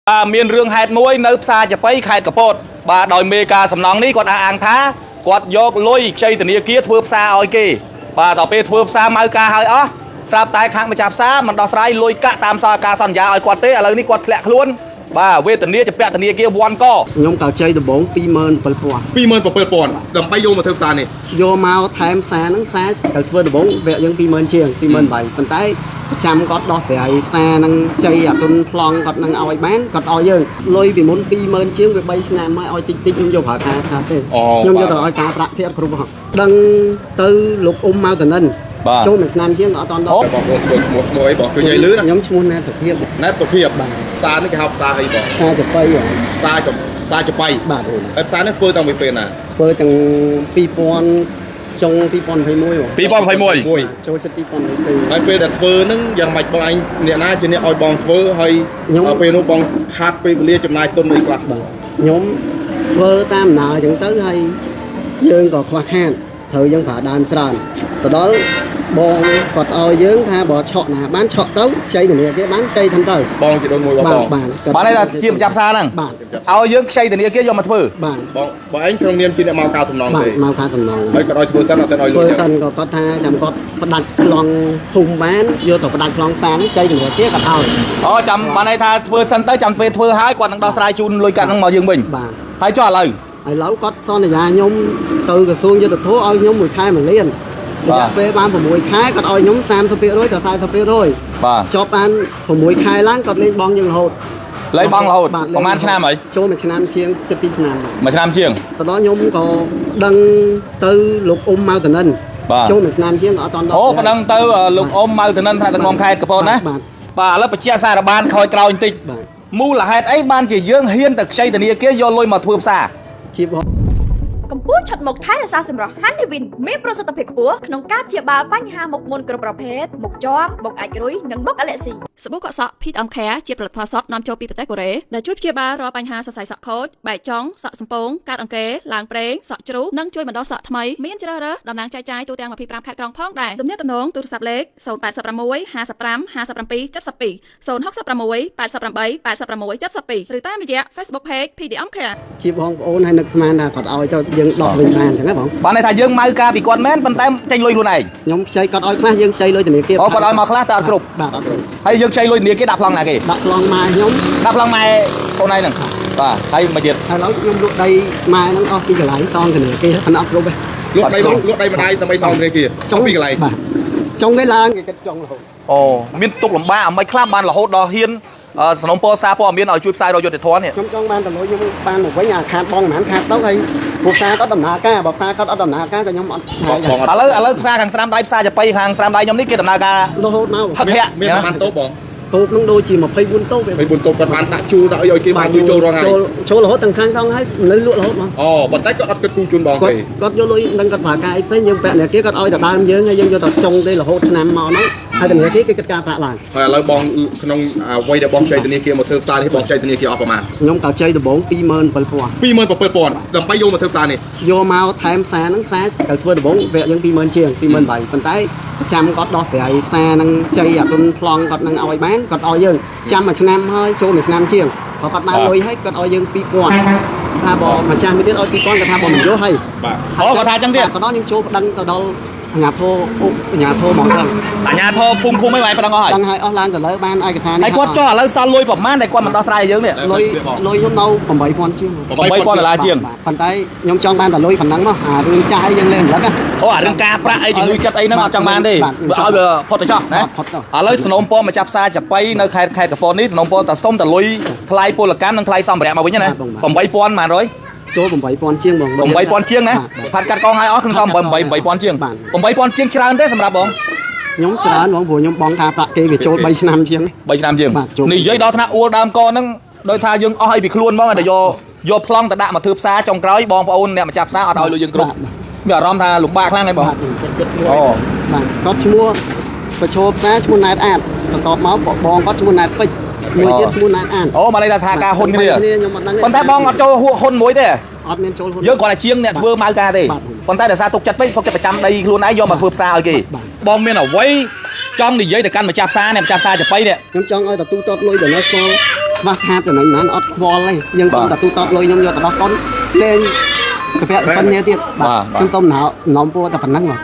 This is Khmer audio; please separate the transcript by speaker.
Speaker 1: miền rương hạt muối nơi xa chập ấy khai cặp bột bà đòi mê ca sầm nóng ní còn ăn thá quạt dọc lôi chơi từ nia kia thưa xa oi kì bà tàu pe thưa xa mai ca hơi ó sạp tai khang mà chạp xa mình đào sai lôi cả tam sa ca sòn giá oi quạt té lời ní quạt lẹ luôn bà về từ nia chập bẹ từ nia kia buồn co
Speaker 2: nhung cào chơi từ 4-20000 per pon
Speaker 3: 20000 per pon ដើម្បីយកមកធ្វើផ្សារនេះ
Speaker 2: យកមកថែមផ្សារហ្នឹងផ្សារទៅធ្វើដំបងវគ្គយើង20000ជាង28000ប៉ុន្តែចាំគាត់ដោះស្រាយផ្សារហ្នឹងជ័យអតុនប្លង់គាត់នឹងឲ្យបានគាត់ឲ្យយើងលុយពីមុន20000ជាងវា3ឆ្នាំមកឲ្យតិចតិចខ្ញុំយកប្រើការថាទេខ្ញុំយកទៅឲ្យការប្រាក់ភាពគ្រប់ហ៎ដឹងទៅលោកអ៊ុំមកតនិនចូលមួយឆ្នាំជាងអត់តន់ដល់
Speaker 3: បងប្អូនឈ្មោះអីបងជួយនិយាយលឺណា
Speaker 2: ខ្ញុំឈ្មោះណាសុភាព
Speaker 3: ណែតសុភាពផ្សារនេះគេហៅផ្សារអីបង
Speaker 2: ការចបៃ
Speaker 3: ផ្សារចបៃ
Speaker 2: បាទអូន
Speaker 3: ហើយផ្សារនេះធ្វើតាំងពីពេលណា
Speaker 2: ធ្វើទាំង2000ចុង2021 ចូលចិត្ត2022
Speaker 3: ហើយពេលដែលធ្វើហ្នឹងយ៉ាងម៉េចបងអញអ្នកណាជាអ្នកឲ្យបងធ្វើហើយពេលនោះបងខាត់ពេលវេលាចំណាយទុនអីខ្លះ
Speaker 2: បាទខ្ញុំធ្វើតាមដំណើរអញ្ចឹងទៅហើយយើងក៏ខ្វះខាតត្រូវយើងប្រើដើមច្រើនទៅដល់បងគាត់ឲ្យយើងថាបើឆក់ណាបានឆក់ទៅខ្ចីធនាគារបានខ្ចីធំទៅ
Speaker 3: បងជាដូនមួយបង
Speaker 1: bà đây là chim chạp xa nè ao dương xây từ nia kia do mà thưa
Speaker 2: បាទ
Speaker 3: បងឯងក្នុងនាមជាអ្នកមកការសំណង
Speaker 2: បាទ
Speaker 3: ទេ
Speaker 2: មកខាងសំណង
Speaker 3: ហើយគាត់ឲ្យធ្វើសិនអត់ទៅឲ្យលុ
Speaker 2: ធ្វើ
Speaker 3: យ
Speaker 2: សិនក៏គាត់ថាចាំគាត់ផ្ដាច់ប្លង់ភូមិបានយកទៅផ្ដាច់ប្លង់ផ្សារហ្នឹងខ្ចីធនាគារគាត់ឲ្យ
Speaker 1: អូចាំបានន័យថាធ្វើសិនទៅចាំពេលធ្វើហើយគាត់នឹងដោះស្រាយជូនលុយកាត់នឹងមកយើងវិញ
Speaker 2: បាទ
Speaker 1: ហើយចុះឥឡូវ
Speaker 2: ឥឡូវគាត់សន្យាខ្ញុំទៅក្រសួងយុទ្ធភ័ពឲ្យខ្ញុំមួយខែ1លានរយៈពេលបាន6ខែគាត់ឲ្យខ្ញុំ 30% ទៅ 40%
Speaker 1: បាទ
Speaker 2: ចប់បាន6ខែឡើងគាត់លេងបងយើងរហូត
Speaker 1: lấy bong là hộtប្រហែលឆ្នាំហើយ
Speaker 2: ចូលមួយឆ្នាំជាងជិត2ឆ្នាំ
Speaker 1: មួយឆ្នាំជាង
Speaker 2: ទៅដល់ខ្ញុំក៏ដឹងទៅលោកអ៊ុំមកតនិន
Speaker 1: បាទ
Speaker 2: ចូលមួយឆ្នាំជាងក៏អត់តន់ដល់
Speaker 1: អូប៉ណ្ណឹងទៅលោកអ៊ំមកទៅនឹងថាទៅងំខេតកពតណា
Speaker 2: បាទ
Speaker 1: បាទឥឡូវបញ្ជាក់សារបានខ້ອຍក្រោយបន្តិច
Speaker 2: បាទ
Speaker 1: មូលហេតុអីបានជាយើងហ៊ានទៅខ្ចីធនាគារយកលុយមកធ្វើផ្សារ
Speaker 2: ជាបង
Speaker 4: កម្ពុជាឆាត់មុខថែរក្សាសម្រស់ Hanivin មានប្រសិទ្ធភាពខ្ពស់ក្នុងការព្យាបាលបញ្ហាមុខមុនគ្រប់ប្រភេទមុខជាប់មុខអាចរុយនិងមុខអាឡែស៊ី
Speaker 5: សាប៊ូកក់សក់ Pit On Care ជាផលិតផលសុទ្ធនាំចូលពីប្រទេសកូរ៉េដែលជួយព្យាបាលរាល់បញ្ហាសរសៃសក់ខូចបែកចុងសក់សំពងកាត់អង្គែឡើងប្រេងសក់ជ្រុះនិងជួយបណ្ដុះសក់ថ្មីមានជ្រើសរើសតំណាងចែកចាយទូទាំង25ខេត្តក្រុងផងដែរទំនាក់ទំនងទូរស័ព្ទលេខ086 55 57 72 066 88 86 72ឬតាមរយៈ Facebook Page Pit On Care
Speaker 2: ជាបងប្អូនហើយនឹកស្មានថាគាត់ឲ្យទៅយើងដោះវិញបានអញ្ចឹងណាបង
Speaker 1: បានន័យថាយើងម៉ៅការពីគាត់មែនប៉ុន្តែចេញលុយខ្លួនឯង
Speaker 2: ខ្ញុំខ្ចីគាត់ឲ្យខ្លះយើងខ្ចីលុយធនាគារ
Speaker 1: អូគាត់ឲ្យមកខ្លះតែអត់គ្រប់
Speaker 2: បាទអត់គ្រប់
Speaker 1: ហើយយើងខ្ចីលុយធនាគារដាក់ប្លង់ណាគេ
Speaker 2: ដាក់ប្លង់ម៉ែខ្ញុំ
Speaker 1: ដាក់ប្លង់ម៉ែកូនឯងហ្នឹងបាទហើយមកទៀត
Speaker 2: ហើយឥឡូវខ្ញុំលក់ដីម៉ែហ្នឹងអស់ពីកន្លែងតងធនាគារប៉ុន្តែអត់គ្រប់ទេ
Speaker 3: លក់ដីម្ដាយដើម្បីសងធនាគារចុងពីកន្លែង
Speaker 2: បាទចុងគេឡើងគេគិតចុងរហូត
Speaker 1: អូមានទុកលំបាកអ្មេចខ្លះបានរហូតដល់ហ៊ានសំណុំពរសារព័ត៌មានឲ្យជួយផ្សាយរកយុត្តិធម៌នេះ
Speaker 2: ខ្ញុំចង់បានតលុយខ្ញុំបានមកវិញអាខាតបងមិនខាតទៅហើយពួកផ្សារគាត់ដំណើរការបើផ្សារគាត់អត់ដំណើរការក៏ខ្ញុំអត់ហើយ
Speaker 1: ឥឡូវផ្សារខាងស្រាមដៃផ្សារចាប៉ីខាងស្រាមដៃខ្ញុំនេះគេដំណើរការ
Speaker 2: រហូតមក
Speaker 1: ផឹកធាក់
Speaker 3: មានប្រហែលតូបបង
Speaker 2: តូបនឹងដូចជា24តូប
Speaker 3: 24តូបគាត់បានដាក់ជូរដាក់អីឲ្យគេបានជួយចូលរងហើយ
Speaker 2: ចូលរហូតទាំងខាងហ្នឹងហើយនៅលក់រហូតមក
Speaker 3: អូប៉ុន្តែគាត់អត់គិតគូជូនបង
Speaker 2: គាត់
Speaker 3: ទេ
Speaker 2: គាត់យកលុយនឹងគាត់ប្រើការអីផ្សេងយើងពាក់អ្នកគេគាត់ឲ្យតែដើមយើងហើយយើងយកតែចុងទេរហូតឆ្នាំមកហ្នឹងហើយតែអ្នកគេគិតការប្រាក់ឡើង
Speaker 3: ហើយឥឡូវបងក្នុងអ្វីដែលបងចៃធនាគារមកធ្វើផ្សារនេះបងចៃធនាគារអស់ប្រមាណ
Speaker 2: ខ្ញុំក៏ចៃដំបង27000
Speaker 3: 27000ដើម្បីយកមកធ្វើផ្សារនេះ
Speaker 2: យកមកថែមផ្សារហ្នឹងផ្សារទៅធ្វើដំបងវគ្គយើង20000ជាង28000ប៉ុន្តែចាំគាត់ដោះស្រាយផ្សារហ្នឹងខ្ចីអតុនប្លង់គាត់នឹងឲ្យបានគាត់ឲ្យយើងចាំមួយឆ្នាំហើយចូលមួយឆ្នាំជាងបើគាត់បានលុយហើយគាត់ឲ្យយើង2000ថាបើម្ចាស់មួយទៀតឲ្យ2000គាត់ថាបើមិនយកហើយ
Speaker 3: បាទ
Speaker 1: អូគាត់ថាអញ្ចឹងទៀត
Speaker 2: គាត់ដល់យើងចូលប្តឹងទៅដល់អាជ្ញាធរអាជ្ញាធរហ្មងទៅ
Speaker 1: អាញាធរភូមិអីបែបប៉ុណ្ណឹងអស់ហើយ
Speaker 2: ដឹងហើយអស់ឡើងទៅលើបានឯកសារនេះ
Speaker 1: ហើយគាត់ចុះឥឡូវសល់លុយប្រមាណតែគាត់មិនដោះស្រាយឲ្យយើងនេះ
Speaker 2: លុយខ្ញុំនៅ8000ជាង
Speaker 1: $8000 ជាង
Speaker 2: ប៉ុន្តែខ្ញុំចង់បានតែលុយប៉ុណ្ណឹងមកអារឿងចាស់អីយើងលេងរំលឹកណា
Speaker 1: អូអារឿងការប្រាក់អីជំនួយចិត្តអីហ្នឹងអត់ចង់បានទេបើឲ្យវាផុតទៅចោះណាឥឡូវសំណុំពរមកចាប់ផ្សារចាប៉ីនៅខេត្តកពតនេះសំណុំពរតែសុំតែលុយថ្លៃពលកម្មនិងថ្លៃសម្ភារៈមកវិញណា8100
Speaker 2: ចូល8000ជាងបង
Speaker 1: 8000ជាងណាផាត់កាត់កងឲ្យអស់ក្នុង8000ជាង8000ជាងច្រើនទេសម្រាប់បង
Speaker 2: ខ្ញុំច្រើនបងព្រោះខ្ញុំបងថាប្រាក់គេវាចូល3ឆ្នាំជាង
Speaker 1: 3ឆ្នាំជាងនិយាយដល់ថ្នាក់អួលដើមកហ្នឹងដោយថាយើងអស់ឲ្យពីខ្លួនមកតែយកប្លង់ទៅដាក់មកធ្វើផ្សារចុងក្រោយបងប្អូនអ្នកម្ចាស់ផ្សារអត់ឲ្យលុយយើងគ្រប់មានអារម្មណ៍ថាលំបាកខ្លាំងហើយបង
Speaker 2: អូបាទគាត់ឈ្មោះប្រឈប់ផ្សារឈ្មោះណែតអាតបន្ទាប់មកបងគាត់ឈ្មោះណែតពេជ្រមួយទៀតឈ្មោះណែតអាត
Speaker 1: អូមកន័យថាការហ៊ុនគ្នា
Speaker 2: ខ្ញុំអត់ដឹង
Speaker 1: ប៉ុន្តែបងអត់ចូលហ៊ុនមួយទេ
Speaker 2: អត់មានចូលហ៊ុន
Speaker 1: យើងគាត់តែជាងអ្នកធ្វើម៉ៅការទេប៉ុន្តែដោយសារទុកចិត្តពេកទុកចិត្តប្រចាំដីខ្លួនឯងយកមកធ្វើផ្សារឲ្យគេបងមានអ្វីចង់និយាយទៅកាន់ម្ចាស់ផ្សារអ្នកម្ចាស់ផ្សារចាប៉ីនេះ
Speaker 2: ខ្ញុំចង់ឲ្យតែទូទាត់លុយដល់នៅស្គាល់ ខ្វះខាតចំណេញហ្នឹងអត់ខ្វល់ទេយើងសូមតែទូតតលុយខ្ញុំយកទៅដោះកូនលេង จะไปปันเนี่ยที่ผมสมหนาวน้องพูดแต่ปันนั่งหรอ